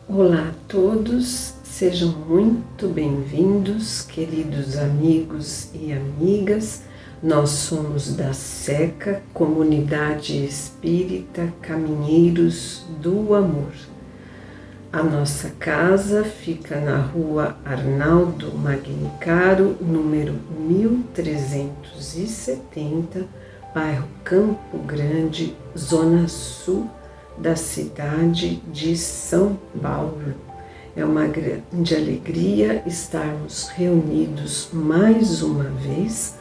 Olá a todos, sejam muito bem-vindos, queridos amigos e amigas. Nós somos da SECA, Comunidade Espírita Caminheiros do Amor. A nossa casa fica na rua Arnaldo Magnicaro, número 1370, bairro Campo Grande, Zona Sul da cidade de São Paulo. É uma grande alegria estarmos reunidos mais uma vez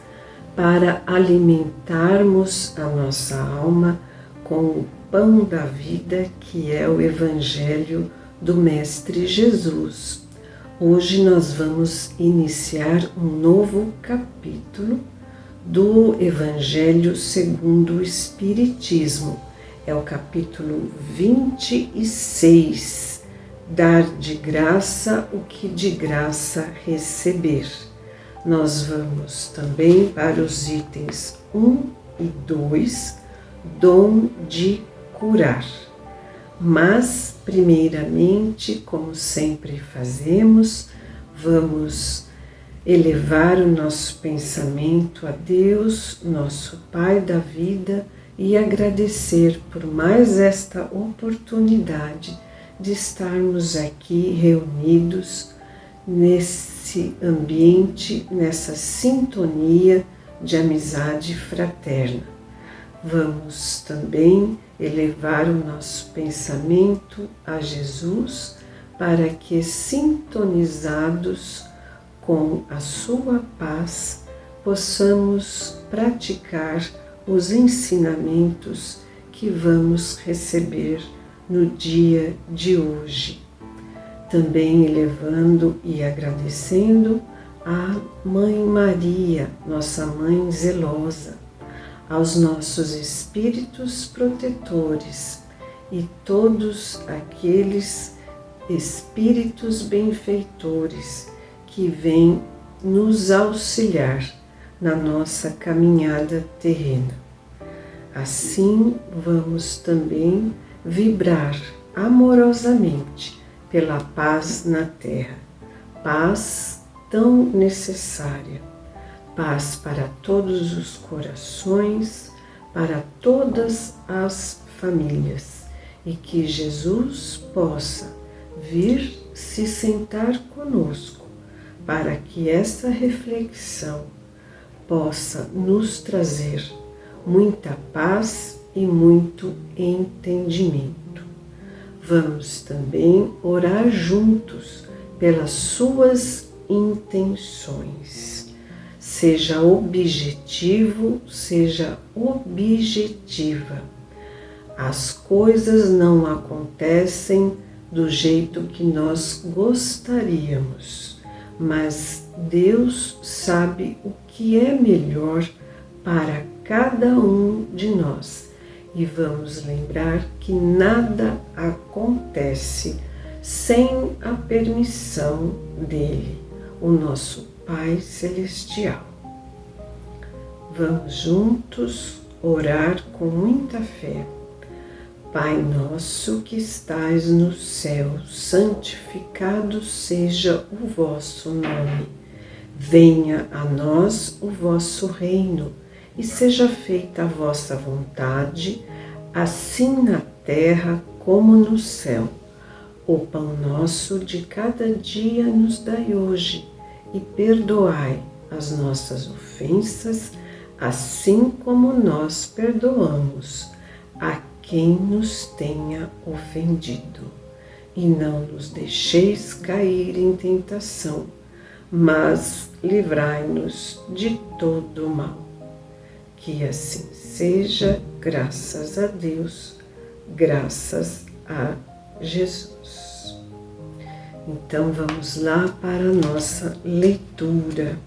para alimentarmos a nossa alma com o pão da vida, que é o Evangelho do Mestre Jesus. Hoje nós vamos iniciar um novo capítulo do Evangelho segundo o Espiritismo. É o capítulo 26, dar de graça o que de graça receber. Nós vamos também para os itens 1 e 2, dom de curar. Mas, primeiramente, como sempre fazemos, vamos elevar o nosso pensamento a Deus, nosso Pai da vida, e agradecer por mais esta oportunidade de estarmos aqui reunidos nesse ambiente, nessa sintonia de amizade fraterna. Vamos também elevar o nosso pensamento a Jesus para que, sintonizados com a sua paz, possamos praticar os ensinamentos que vamos receber no dia de hoje. Também elevando e agradecendo a Mãe Maria, nossa Mãe zelosa, aos nossos espíritos protetores e todos aqueles espíritos benfeitores que vêm nos auxiliar na nossa caminhada terrena. Assim, vamos também vibrar amorosamente pela paz na Terra, paz tão necessária, paz para todos os corações, para todas as famílias, e que Jesus possa vir se sentar conosco para que essa reflexão possa nos trazer muita paz e muito entendimento. Vamos também orar juntos pelas suas intenções. Seja objetivo, seja objetiva. As coisas não acontecem do jeito que nós gostaríamos, mas Deus sabe o que é melhor para cada um de nós. E vamos lembrar que nada acontece sem a permissão dele, o nosso Pai Celestial. Vamos juntos orar com muita fé. Pai nosso que estais no céu, santificado seja o vosso nome. Venha a nós o vosso reino e seja feita a vossa vontade, assim na terra como no céu. O pão nosso de cada dia nos dai hoje e perdoai as nossas ofensas, assim como nós perdoamos a quem nos tenha ofendido. E não nos deixeis cair em tentação, mas livrai-nos de todo mal. Que assim seja, graças a Deus, graças a Jesus. Então vamos lá para a nossa leitura.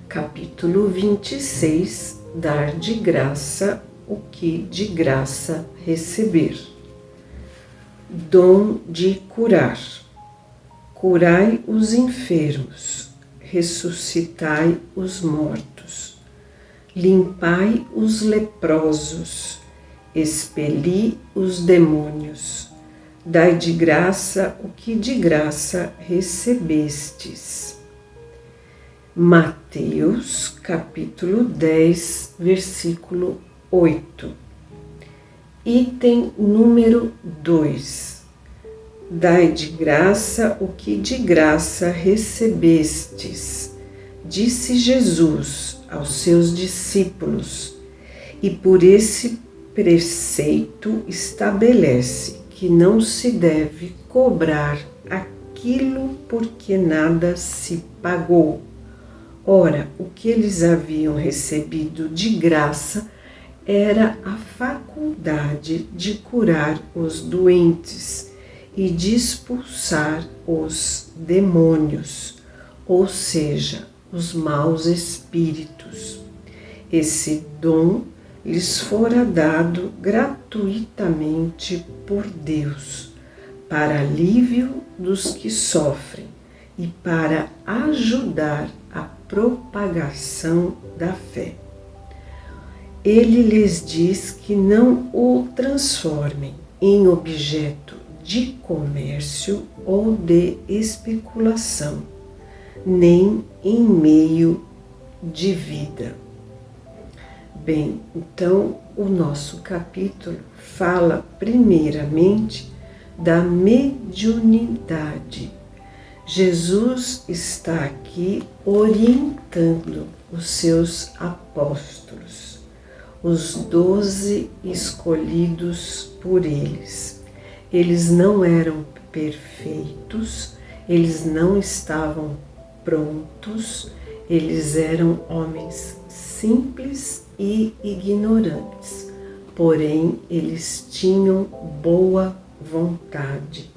Capítulo 26, dar de graça o que de graça receber. Dom de curar. Curai os enfermos, ressuscitai os mortos, limpai os leprosos, expeli os demônios, dai de graça o que de graça recebestes. Mateus, capítulo 10, versículo 8. Item número 2. Dai de graça o que de graça recebestes, disse Jesus aos seus discípulos, e por esse preceito estabelece que não se deve cobrar aquilo por que nada se pagou. Ora, o que eles haviam recebido de graça era a faculdade de curar os doentes e de expulsar os demônios, ou seja, os maus espíritos. Esse dom lhes fora dado gratuitamente por Deus, para alívio dos que sofrem e para ajudar a propagação da fé. Ele lhes diz que não o transformem em objeto de comércio ou de especulação, nem em meio de vida. Bem, então o nosso capítulo fala primeiramente da mediunidade. Jesus está aqui orientando os seus apóstolos, os 12 escolhidos por eles. Eles não eram perfeitos, eles não estavam prontos, eles eram homens simples e ignorantes, porém eles tinham boa vontade.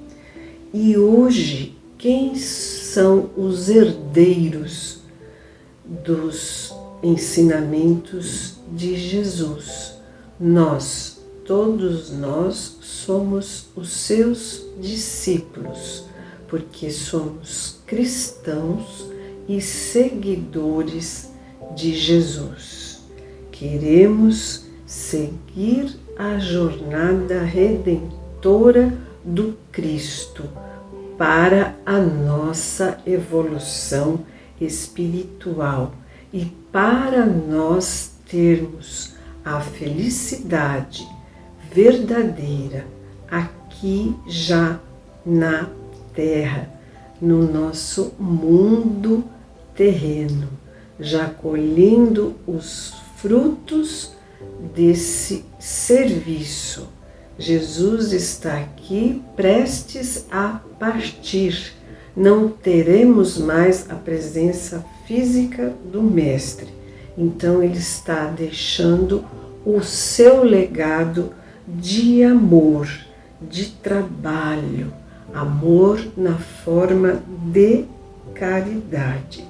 E hoje, quem são os herdeiros dos ensinamentos de Jesus? Nós, todos nós, somos os seus discípulos, porque somos cristãos e seguidores de Jesus. Queremos seguir a jornada redentora do Cristo para a nossa evolução espiritual e para nós termos a felicidade verdadeira aqui já na Terra, no nosso mundo terreno, já colhendo os frutos desse serviço. Jesus está aqui prestes a partir. Não teremos mais a presença física do Mestre. Então ele está deixando o seu legado de amor, de trabalho, amor na forma de caridade.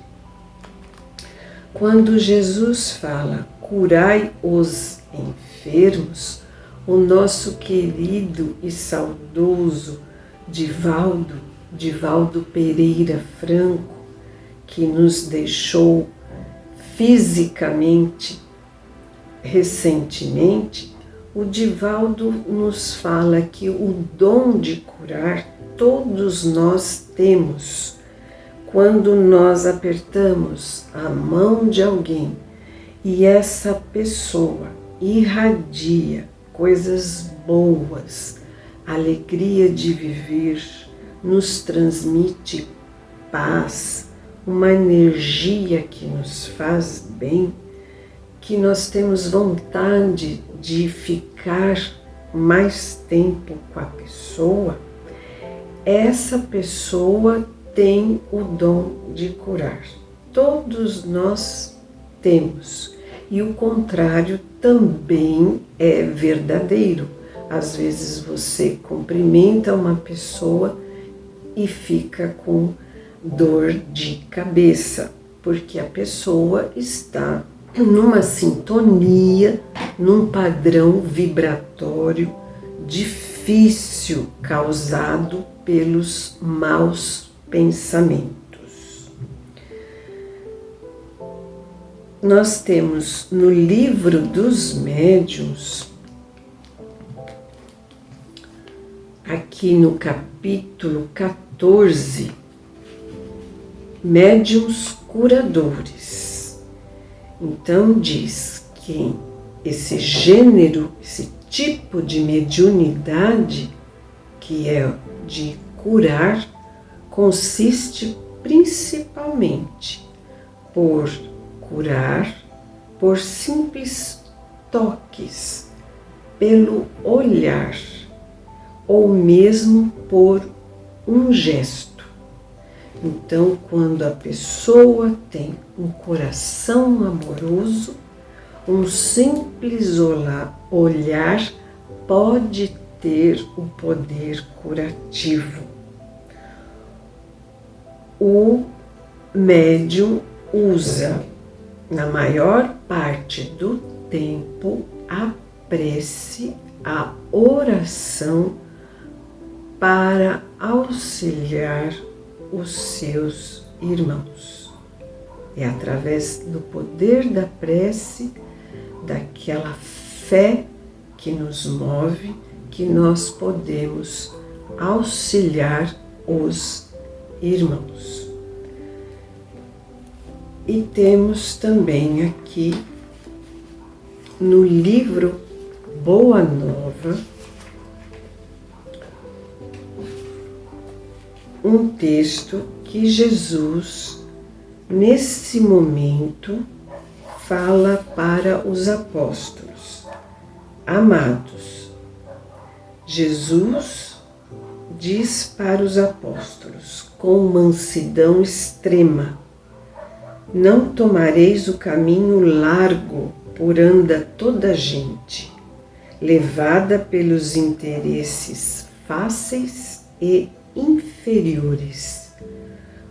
Quando Jesus fala, curai os enfermos, o nosso querido e saudoso Divaldo Pereira Franco, que nos deixou fisicamente recentemente, o Divaldo nos fala que o dom de curar todos nós temos. Quando nós apertamos a mão de alguém e essa pessoa irradia coisas boas, alegria de viver, nos transmite paz, uma energia que nos faz bem, que nós temos vontade de ficar mais tempo com a pessoa, essa pessoa tem o dom de curar. Todos nós temos. E o contrário também é verdadeiro. Às vezes você cumprimenta uma pessoa e fica com dor de cabeça, porque a pessoa está numa sintonia, num padrão vibratório difícil causado pelos maus pensamentos. Nós temos no livro dos médiuns aqui no capítulo 14, médiuns curadores. Então diz que esse gênero, esse tipo de mediunidade, que é de curar, consiste principalmente por curar por simples toques, pelo olhar, ou mesmo por um gesto. Então, quando a pessoa tem um coração amoroso, um simples olhar pode ter o poder curativo. O médium usa, na maior parte do tempo, a prece, a oração para auxiliar os seus irmãos. É através do poder da prece, daquela fé que nos move, que nós podemos auxiliar os irmãos. E temos também aqui no livro Boa Nova um texto que Jesus, nesse momento, fala para os apóstolos. Amados, Jesus diz para os apóstolos, com mansidão extrema: não tomareis o caminho largo por anda toda a gente, levada pelos interesses fáceis e inferiores.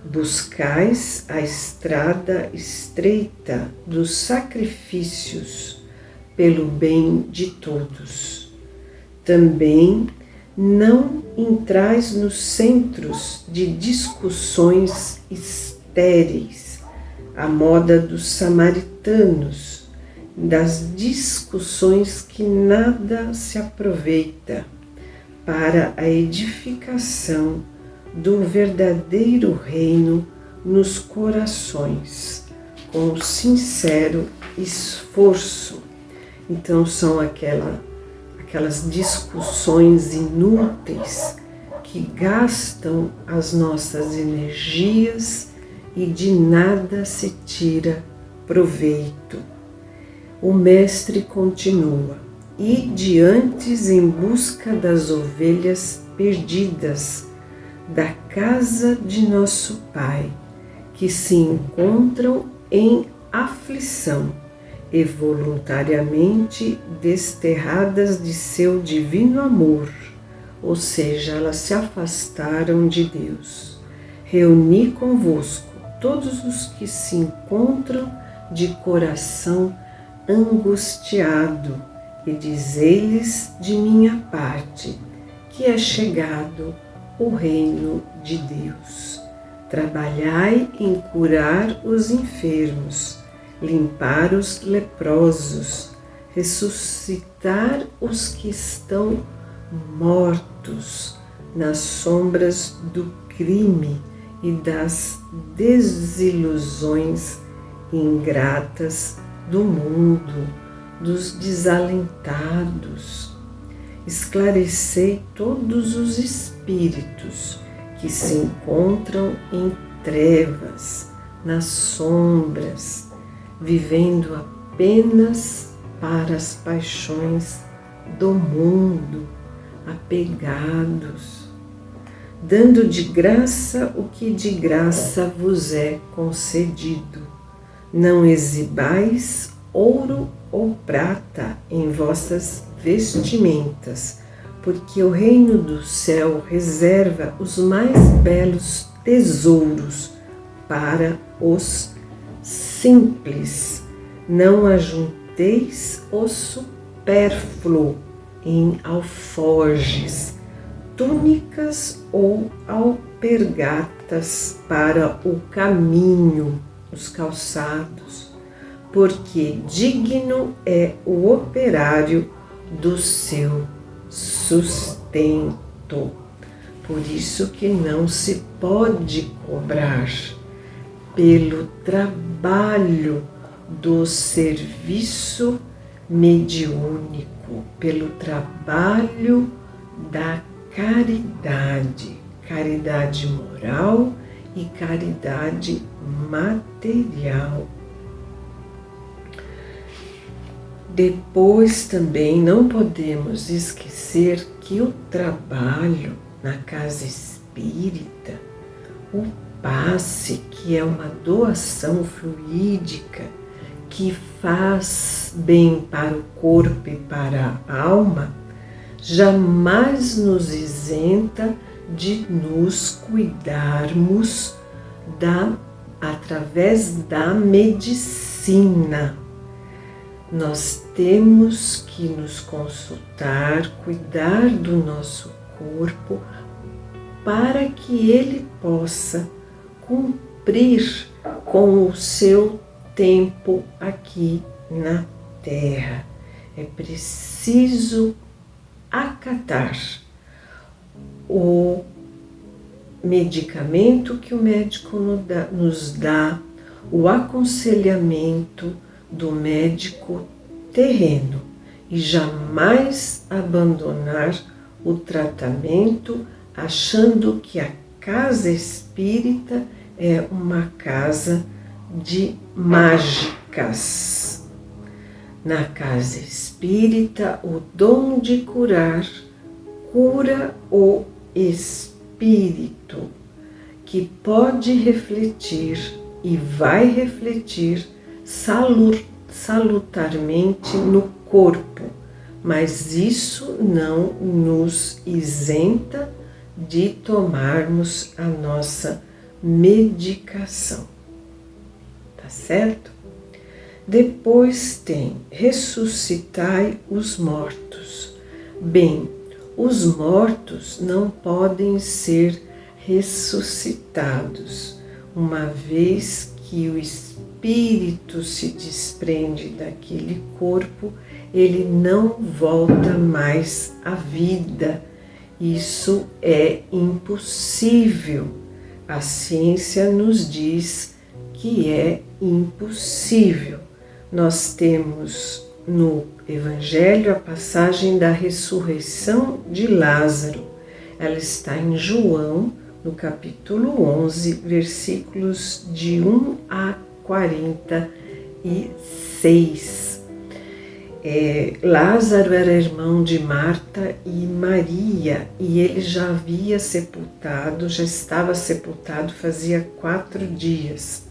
Buscais a estrada estreita dos sacrifícios pelo bem de todos. Também não entrais nos centros de discussões estéreis, à moda dos samaritanos, das discussões que nada se aproveita para a edificação do verdadeiro reino nos corações, com sincero esforço. Então são aquelas discussões inúteis que gastam as nossas energias e de nada se tira proveito. O mestre continua: ide antes em busca das ovelhas perdidas da casa de nosso Pai, que se encontram em aflição e voluntariamente desterradas de seu divino amor, ou seja, elas se afastaram de Deus. Reuni convosco todos os que se encontram de coração angustiado e dizei-lhes de minha parte que é chegado o reino de Deus. Trabalhai em curar os enfermos, limpar os leprosos, ressuscitar os que estão mortos nas sombras do crime e das desilusões ingratas do mundo, dos desalentados. Esclarecei todos os espíritos que se encontram em trevas, nas sombras, vivendo apenas para as paixões do mundo, apegados, dando de graça o que de graça vos é concedido. Não exibais ouro ou prata em vossas vestimentas, porque o reino do céu reserva os mais belos tesouros para os simples. Não ajunteis o supérfluo em alforjes, túnicas ou alpergatas para o caminho, os calçados, porque digno é o operário do seu sustento. executou. Por isso que não se pode cobrar pelo trabalho do serviço mediúnico, pelo trabalho da caridade, caridade moral e caridade material. Depois também não podemos esquecer que o trabalho na casa espírita, o passe, que é uma doação fluídica que faz bem para o corpo e para a alma, jamais nos isenta de nos cuidarmos através da medicina. Nós temos que nos consultar, cuidar do nosso corpo para que ele possa cumprir com o seu tempo aqui na Terra. É preciso acatar o medicamento que o médico nos dá, o aconselhamento do médico terreno e jamais abandonar o tratamento achando que a casa espírita é uma casa de mágicas. Na casa espírita, o dom de curar cura o espírito, que pode refletir e vai refletir salutarmente no corpo, mas isso não nos isenta de tomarmos a nossa medicação. Tá certo? Depois tem ressuscitai os mortos. Bem, os mortos não podem ser ressuscitados, uma vez que o espírito se desprende daquele corpo, ele não volta mais à vida. Isso é impossível. A ciência nos diz que é impossível. Nós temos no Evangelho a passagem da ressurreição de Lázaro. Ela está em João, no capítulo 11, versículos de 1 a 46. Lázaro era irmão de Marta e Maria, e ele já estava sepultado fazia 4 dias.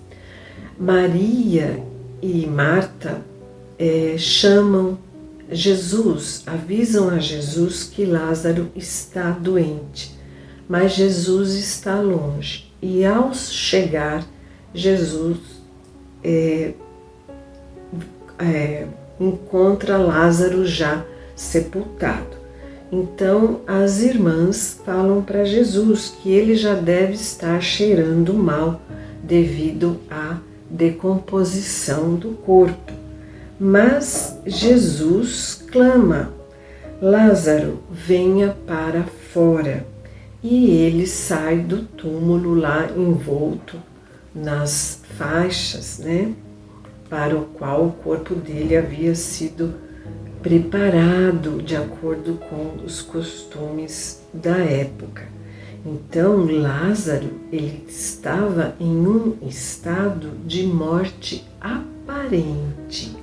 Maria e Marta chamam Jesus, avisam a Jesus que Lázaro está doente, mas Jesus está longe. E ao chegar, Jesus encontra Lázaro já sepultado. Então as irmãs falam para Jesus que ele já deve estar cheirando mal devido à decomposição do corpo. Mas Jesus clama: Lázaro, venha para fora. E ele sai do túmulo lá envolto nas faixas, para o qual o corpo dele havia sido preparado de acordo com os costumes da época. Então Lázaro, ele estava em um estado de morte aparente,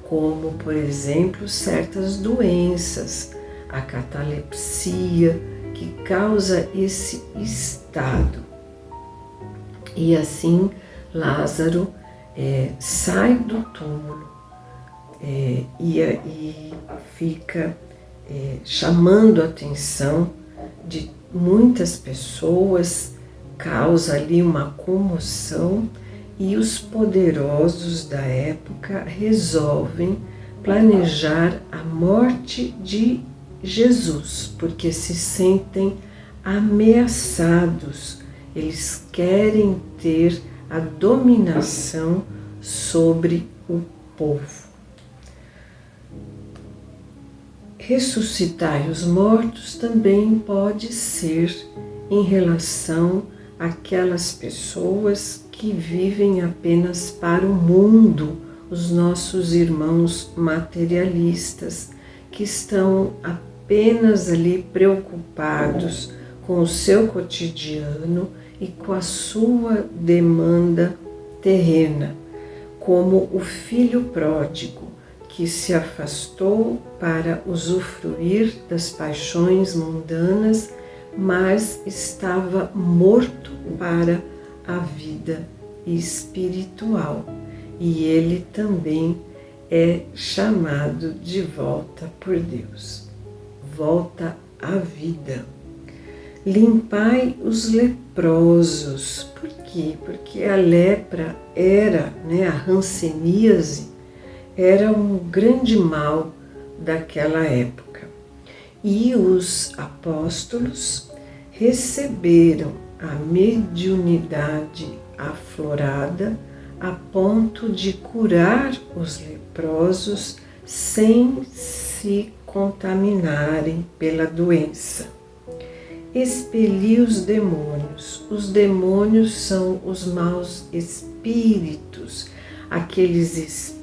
como, por exemplo, certas doenças, a catalepsia, que causa esse estado. E assim Lázaro sai do túmulo e fica chamando a atenção de muitas pessoas, causa ali uma comoção, e os poderosos da época resolvem planejar a morte de Jesus, porque se sentem ameaçados, eles querem ter a dominação sobre o povo. ressuscitai os mortos também pode ser em relação àquelas pessoas que vivem apenas para o mundo, os nossos irmãos materialistas, que estão apenas ali preocupados com o seu cotidiano e com a sua demanda terrena, como o filho pródigo, que se afastou para usufruir das paixões mundanas, mas estava morto para a vida espiritual. E ele também é chamado de volta por Deus. Volta à vida. Limpai os leprosos. Por quê? Porque a lepra era, a hanseníase, era um grande mal daquela época. E os apóstolos receberam a mediunidade aflorada a ponto de curar os leprosos sem se contaminarem pela doença. Expeli os demônios. Os demônios são os maus espíritos, aqueles espíritos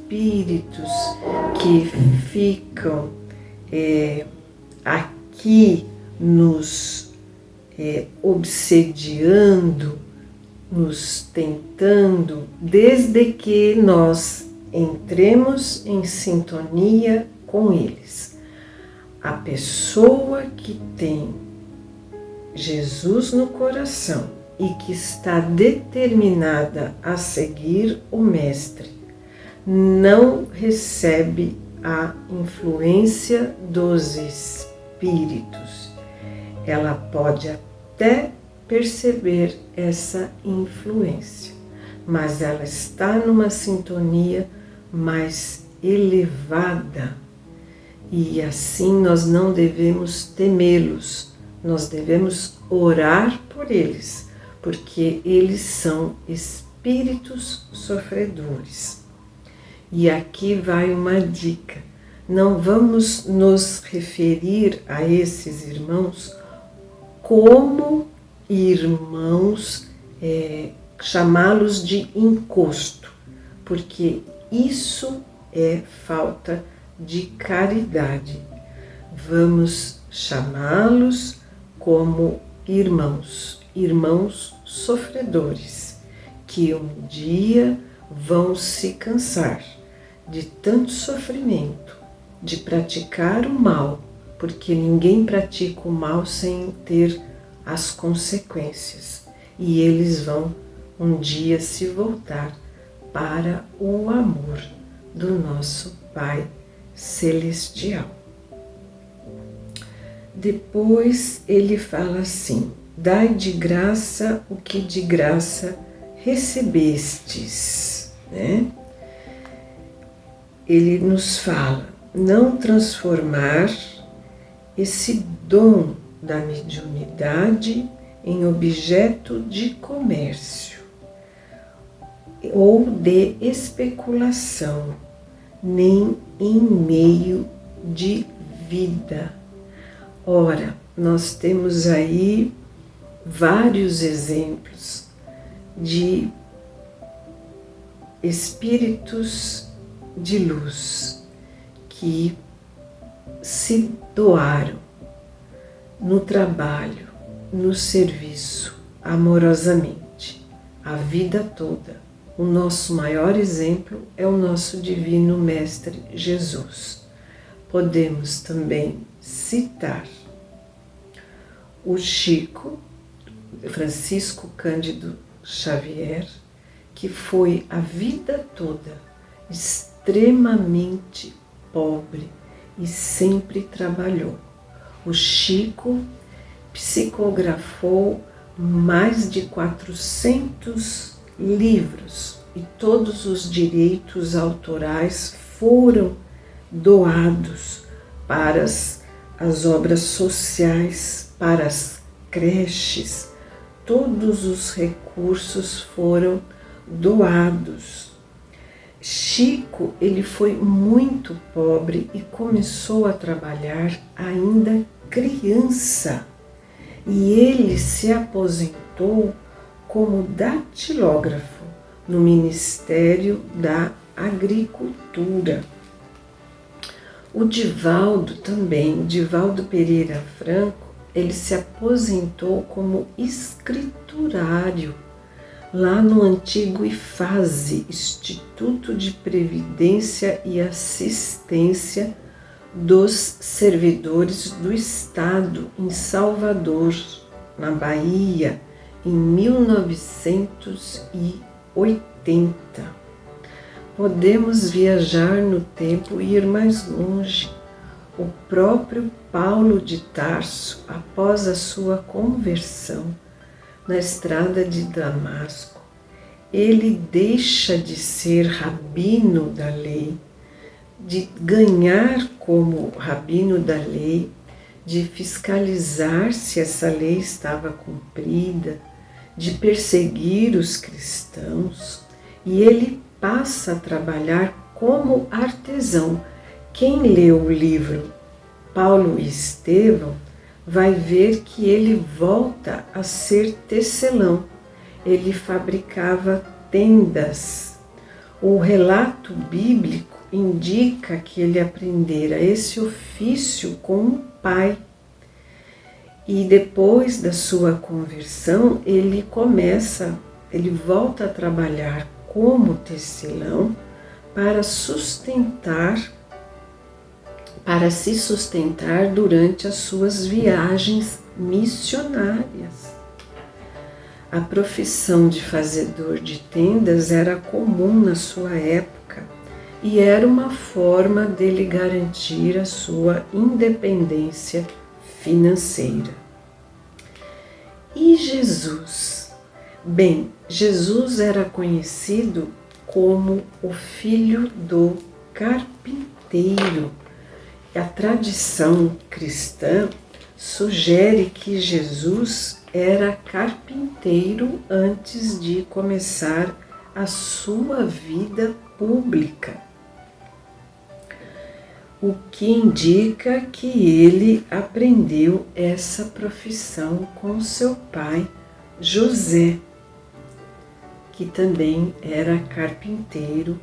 que ficam aqui nos obsediando, nos tentando, desde que nós entremos em sintonia com eles. A pessoa que tem Jesus no coração e que está determinada a seguir o Mestre, não recebe a influência dos espíritos. Ela pode até perceber essa influência, mas ela está numa sintonia mais elevada e assim nós não devemos temê-los, nós devemos orar por eles, porque eles são espíritos sofredores. E aqui vai uma dica: não vamos nos referir a esses irmãos como irmãos, chamá-los de encosto, porque isso é falta de caridade. Vamos chamá-los como irmãos, irmãos sofredores, que um dia vão se cansar de tanto sofrimento, de praticar o mal, porque ninguém pratica o mal sem ter as consequências, e eles vão um dia se voltar para o amor do nosso Pai Celestial. Depois ele fala assim: dai de graça o que de graça recebestes, Ele nos fala não transformar esse dom da mediunidade em objeto de comércio ou de especulação, nem em meio de vida. Ora, nós temos aí vários exemplos de espíritos de luz que se doaram no trabalho, no serviço, amorosamente, a vida toda. O nosso maior exemplo é o nosso Divino Mestre Jesus. Podemos também citar o Chico, Francisco Cândido Xavier, que foi a vida toda extremamente pobre e sempre trabalhou. O Chico psicografou mais de 400 livros e todos os direitos autorais foram doados para as obras sociais, para as creches. Todos os recursos foram doados. Chico, ele foi muito pobre e começou a trabalhar ainda criança. E ele se aposentou como datilógrafo no Ministério da Agricultura. O Divaldo também, Divaldo Pereira Franco, ele se aposentou como escriturário lá no antigo IFASE, Instituto de Previdência e Assistência dos Servidores do Estado, em Salvador, na Bahia, em 1980. Podemos viajar no tempo e ir mais longe. O próprio Paulo de Tarso, após a sua conversão na estrada de Damasco, ele deixa de ser rabino da lei, de ganhar como rabino da lei, de fiscalizar se essa lei estava cumprida, de perseguir os cristãos, e ele passa a trabalhar como artesão. Quem leu o livro Paulo e Estevão vai ver que ele volta a ser tecelão. Ele fabricava tendas. O relato bíblico indica que ele aprendera esse ofício com o pai. E depois da sua conversão, ele volta a trabalhar como tecelão para se sustentar durante as suas viagens missionárias. A profissão de fazedor de tendas era comum na sua época e era uma forma dele garantir a sua independência financeira. E Jesus? Bem, Jesus era conhecido como o filho do carpinteiro. A tradição cristã sugere que Jesus era carpinteiro antes de começar a sua vida pública, o que indica que ele aprendeu essa profissão com seu pai José, que também era carpinteiro,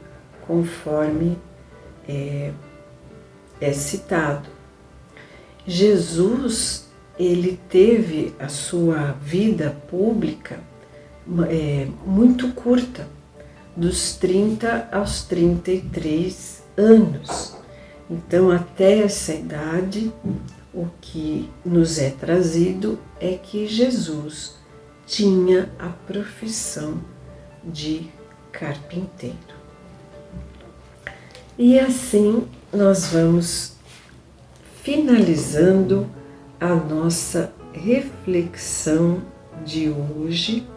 conforme é citado. Jesus, ele teve a sua vida pública muito curta, dos 30 aos 33 anos. Então, até essa idade, o que nos é trazido é que Jesus tinha a profissão de carpinteiro. E assim nós vamos finalizando a nossa reflexão de hoje,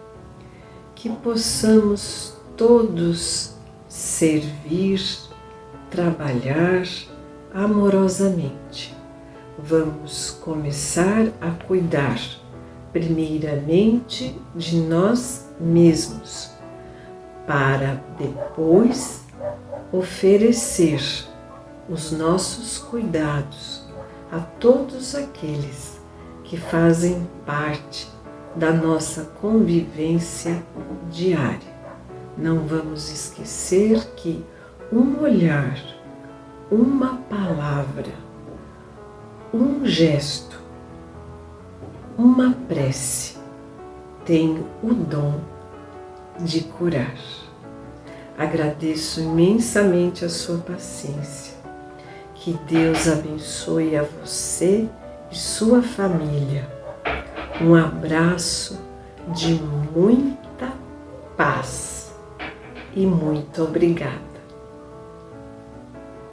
que possamos todos servir, trabalhar amorosamente. Vamos começar a cuidar, primeiramente, de nós mesmos, para depois oferecer os nossos cuidados a todos aqueles que fazem parte da nossa convivência diária. Não vamos esquecer que um olhar, uma palavra, um gesto, uma prece tem o dom de curar. Agradeço imensamente a sua paciência. Que Deus abençoe a você e sua família. Um abraço de muita paz e muito obrigada.